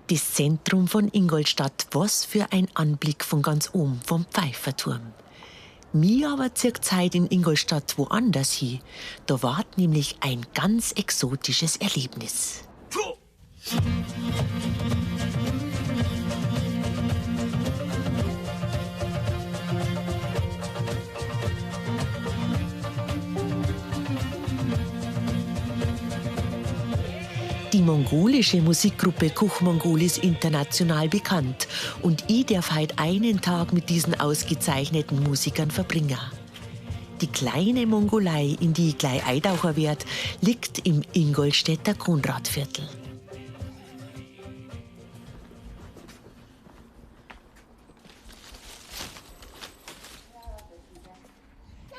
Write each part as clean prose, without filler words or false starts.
Das Zentrum von Ingolstadt, was für ein Anblick von ganz oben vom Pfeiferturm. Mir aber zieht Zeit in Ingolstadt woanders hin. Da wart nämlich ein ganz exotisches Erlebnis. Die mongolische Musikgruppe Kuch Mongol ist international bekannt und ich darf heute einen Tag mit diesen ausgezeichneten Musikern verbringen. Die kleine Mongolei, in die ich gleich eintauchen werd, liegt im Ingolstädter Konradviertel.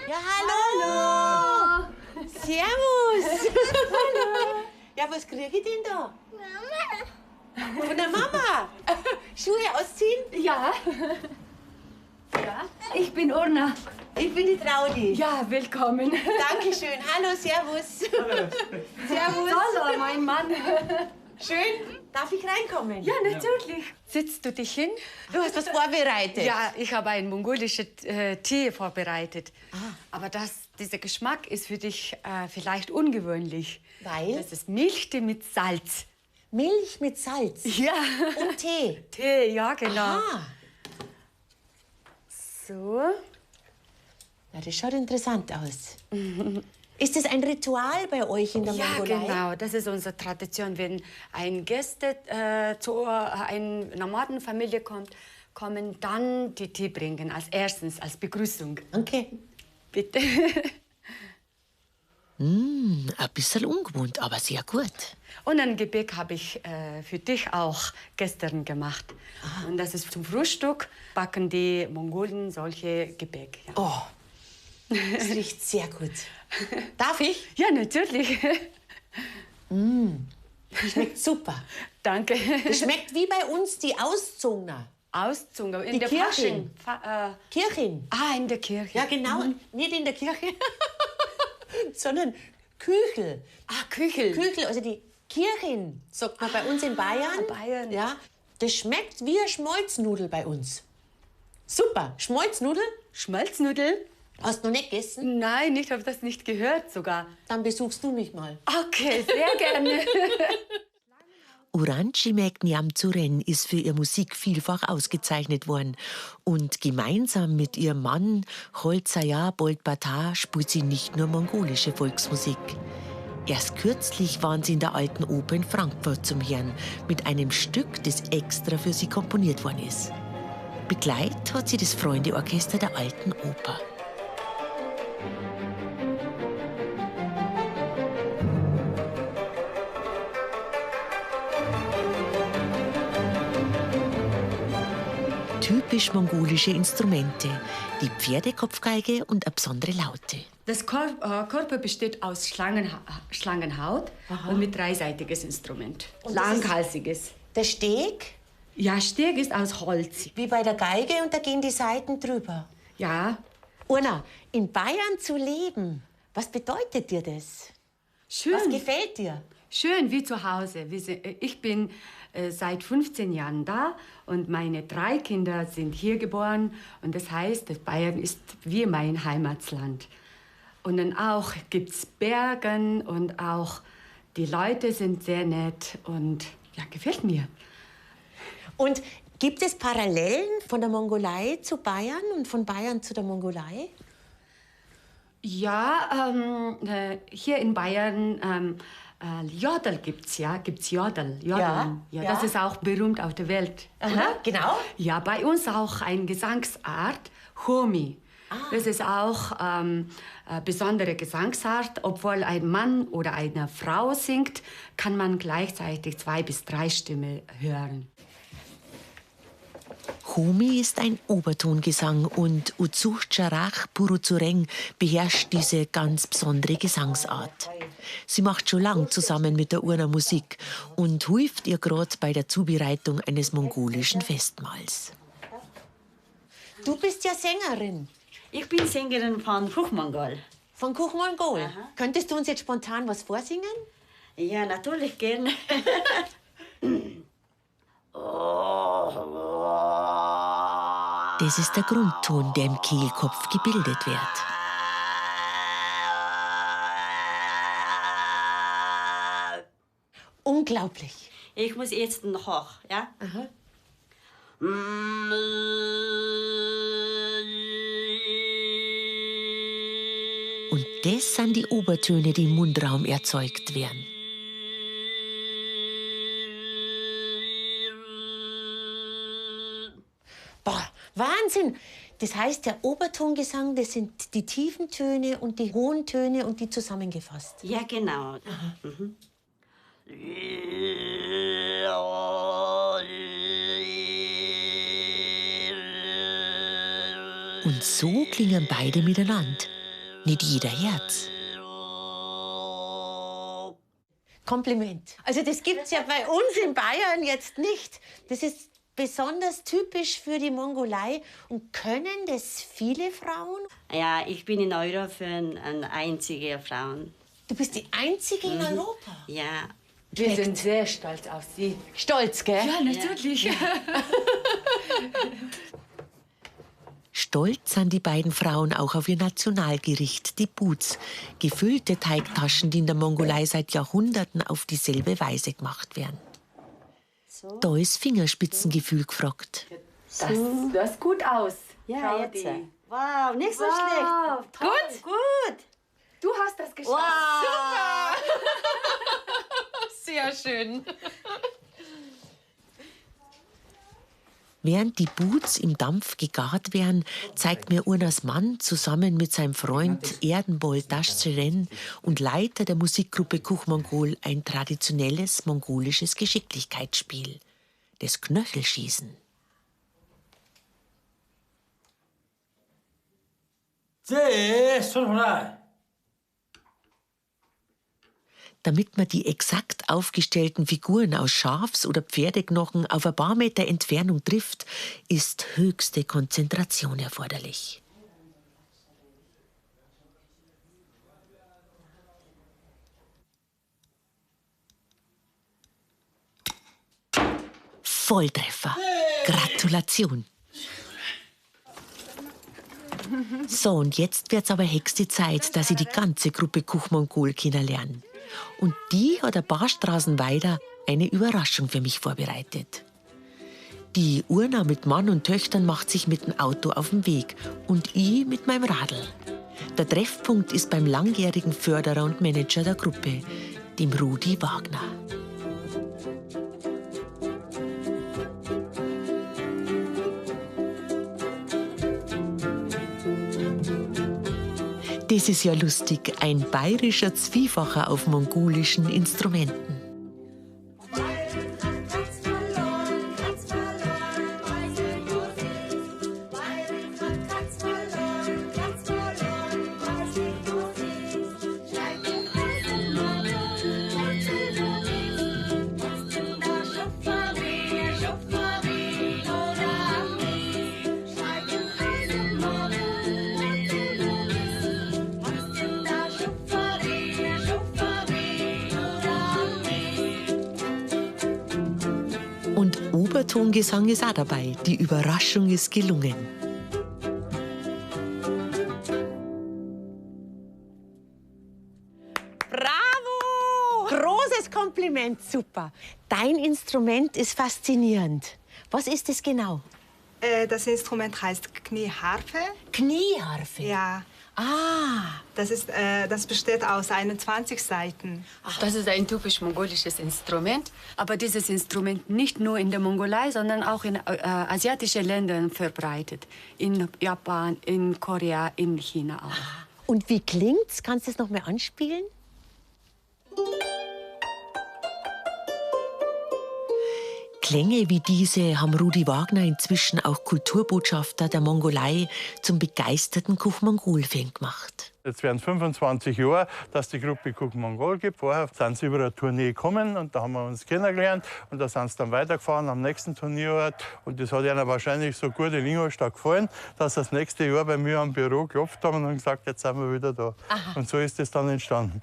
Ja, hallo! Servus! Hallo! Ja, was kriege ich denn da? Mama! Von der Mama? Schuhe ausziehen? Ja. Ja, ich bin Urna. Ich bin die Traudi. Ja, willkommen. Dankeschön. Hallo, servus. Hallo. Servus. Hallo, mein Mann. Schön. Darf ich reinkommen? Ja, natürlich. Sitzt du dich hin? Du hast was vorbereitet. Ja, ich habe ein mongolisches Tee vorbereitet. Aber dieser Geschmack ist für dich vielleicht ungewöhnlich. Weil? Das ist Milchtee mit Salz. Milch mit Salz? Ja. Und Tee? Tee, ja, genau. Aha. So. Ja, das schaut interessant aus. Ist das ein Ritual bei euch in der Mongolei? Ja, genau. Das ist unsere Tradition. Wenn ein Gäste zu einer Nomadenfamilie kommen dann die Tee bringen. Als erstens, als Begrüßung. Okay. Bitte. Ein bisschen ungewohnt, aber sehr gut. Und ein Gebäck habe ich für dich auch gestern gemacht. Und das ist zum Frühstück, backen die Mongolen solche Gebäck. Ja. Oh, das riecht sehr gut. Darf ich? Ja, natürlich. Das schmeckt super. Danke. Das schmeckt wie bei uns die Auszungner. Auszunge. In Die der Kirchen. Fasching. Kirchen. In der Kirche. Ja, genau. Nicht in der Kirche, sondern Küchel. Küchel. Küchel, also die Kirchen, sagt man bei uns in Bayern. Bayern. Ja, das schmeckt wie eine Schmolznudel bei uns. Super. Schmolznudel? Schmalznudel? Hast du noch nicht gegessen? Nein, ich habe das nicht gehört sogar. Dann besuchst du mich mal. Okay, sehr gerne. Uranchi Niamzuren ist für ihre Musik vielfach ausgezeichnet worden. Und gemeinsam mit ihrem Mann Holzaya Boltbata spielt sie nicht nur mongolische Volksmusik. Erst kürzlich waren sie in der Alten Oper in Frankfurt zum Hören mit einem Stück, das extra für sie komponiert worden ist. Begleitet hat sie das Freundeorchester der Alten Oper. Typisch mongolische Instrumente, die Pferdekopfgeige und eine besondere Laute. Das Körper besteht aus Schlangenhaut und mit dreiseitiges Instrument. Und Langhalsiges. Der Steg, Ja, Steg ist aus Holz. wie bei der Geige, und da gehen die Saiten drüber. Ja, Urna, in Bayern zu leben, was bedeutet dir das? schön. Was gefällt dir? Schön, wie zu Hause. Ich bin seit 15 Jahren da und meine 3 Kinder sind hier geboren. Und das heißt, dass Bayern ist wie mein Heimatland. Und dann auch gibt's Bergen und auch die Leute sind sehr nett und ja, gefällt mir. Und gibt es Parallelen von der Mongolei zu Bayern und von Bayern zu der Mongolei? Ja, hier in Bayern Jodel gibt's Jodel. Ja, Ja, ja. das ist auch berühmt auf der Welt. Aha, genau. Ja, bei uns auch eine Gesangsart, Homi. Das ist auch eine besondere Gesangsart. Obwohl ein Mann oder eine Frau singt, kann man gleichzeitig 2 bis 3 Stimmen hören. Homi ist ein Obertongesang und Utsuchcharach Puruzureng beherrscht diese ganz besondere Gesangsart. Sie macht schon lang zusammen mit der Urner Musik und hilft ihr gerade bei der Zubereitung eines mongolischen Festmahls. Du bist ja Sängerin Ich bin Sängerin von Kuchmongol. von Kuch Mongol. Aha. Könntest du uns jetzt spontan was vorsingen? Ja, natürlich gerne. Das ist der Grundton, der im Kehlkopf gebildet wird. Unglaublich. Ich muss jetzt noch hoch, ja? Aha. Und das sind die Obertöne, die im Mundraum erzeugt werden. Boah, Wahnsinn! Das heißt, der Obertongesang, das sind die tiefen Töne und die hohen Töne und die zusammengefasst. Ja, genau. Mhm. Und so klingen beide miteinander. Nicht jeder Herz. Kompliment. Also das gibt's ja bei uns in Bayern jetzt nicht. Das ist besonders typisch für die Mongolei. Und können das viele Frauen? Ja, ich bin in Europa eine einzige Frau. Du bist die Einzige in Europa. Ja. Wir sind sehr stolz auf Sie. Stolz, gell? Ja, natürlich. Stolz sind die beiden Frauen auch auf ihr Nationalgericht, die Buts. Gefüllte Teigtaschen, die in der Mongolei seit Jahrhunderten auf dieselbe Weise gemacht werden. So. Da ist Fingerspitzengefühl gefragt. Das sieht gut aus. Ja, jetzt. Claudi. Wow, nicht so Wow, schlecht. Toll, gut. gut. Du hast das geschafft. Wow. Sehr schön. Während die Buts im Dampf gegart werden, zeigt mir Urnas Mann zusammen mit seinem Freund Erdenbold Daschzeren und Leiter der Musikgruppe Kuchmongol ein traditionelles mongolisches Geschicklichkeitsspiel, das Knöchelschießen. Damit man die exakt aufgestellten Figuren aus Schafs- oder Pferdeknochen auf ein paar Meter Entfernung trifft, ist höchste Konzentration erforderlich. Volltreffer. Gratulation. So, und jetzt wird's aber höchste Zeit, dass ich die ganze Gruppe Kuchmongol kennenlernen. Und die hat ein paar Straßen weiter eine Überraschung für mich vorbereitet. Die Urna mit Mann und Töchtern macht sich mit dem Auto auf den Weg und ich mit meinem Radl. Der Treffpunkt ist beim langjährigen Förderer und Manager der Gruppe, dem Rudi Wagner. Das ist ja lustig, ein bayerischer Zwiefacher auf mongolischen Instrumenten. Und Obertongesang ist auch dabei. Die Überraschung ist gelungen. Bravo! Großes Kompliment, super. Dein Instrument ist faszinierend. Was ist es genau? Das Instrument heißt Knieharfe. Knieharfe. Ja, Ah, das besteht aus 21 Saiten. Das ist ein typisch mongolisches Instrument. Aber dieses Instrument nicht nur in der Mongolei, sondern auch in asiatischen Ländern verbreitet. In Japan, in Korea, in China auch. und wie klingt's? Kannst du es noch mal anspielen? Klänge wie diese haben Rudi Wagner inzwischen auch Kulturbotschafter der Mongolei zum begeisterten Kuchmongol-Fan gemacht. Jetzt werden es 25 Jahre, dass die Gruppe Kuch Mongol gibt. Vorher sind sie über eine Tournee gekommen und da haben wir uns kennengelernt. Und da sind sie dann weitergefahren am nächsten Turnierort. Und das hat ihnen wahrscheinlich so gut in Ingolstadt gefallen, dass sie das nächste Jahr bei mir am Büro geklopft haben und gesagt, jetzt sind wir wieder da. Aha. Und so ist das dann entstanden.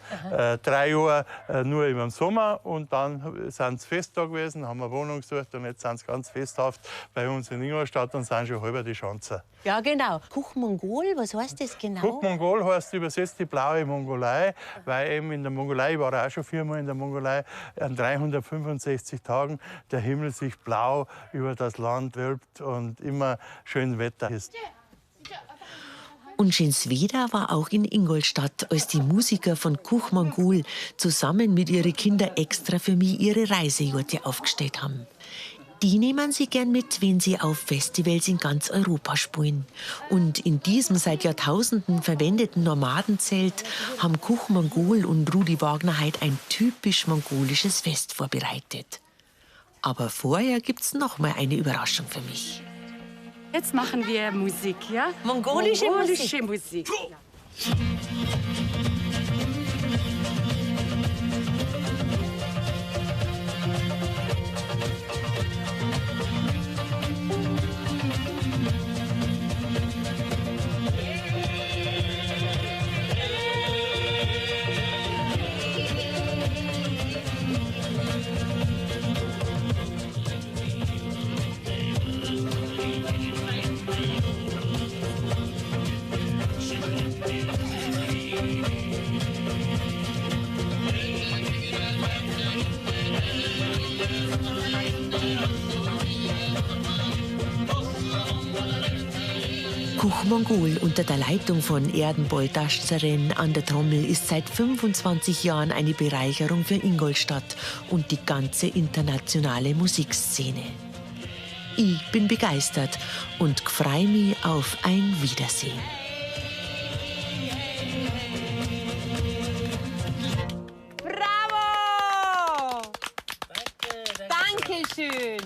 3 Jahre nur im Sommer und dann sind sie fest da gewesen, haben eine Wohnung gesucht und jetzt sind sie ganz festhaft bei uns in Ingolstadt und sind schon halber die Schanzer. Ja, genau. Kuch Mongol, was heißt das genau? Kuch Mongol heißt übersetzt die blaue Mongolei, weil eben in der Mongolei, ich war auch schon 4-mal in der Mongolei, an 365 Tagen der Himmel sich blau über das Land wölbt und immer schön Wetter ist. Und Schönsweda war auch in Ingolstadt, als die Musiker von Kuch Mongol zusammen mit ihren Kindern extra für mich ihre Reisejurte aufgestellt haben. Die nehmen sie gern mit, wenn sie auf Festivals in ganz Europa spielen. Und in diesem seit Jahrtausenden verwendeten Nomadenzelt haben Kuch Mongol und Rudi Wagner heute ein typisch mongolisches Fest vorbereitet. Aber vorher gibt's noch mal eine Überraschung für mich. Jetzt machen wir Musik, ja? Mongolische Musik. Ja. Kuch Mongol unter der Leitung von Erdenbold Daschzeren an der Trommel ist seit 25 Jahren eine Bereicherung für Ingolstadt und die ganze internationale Musikszene. Ich bin begeistert und freue mich auf ein Wiedersehen. Bravo! Dankeschön.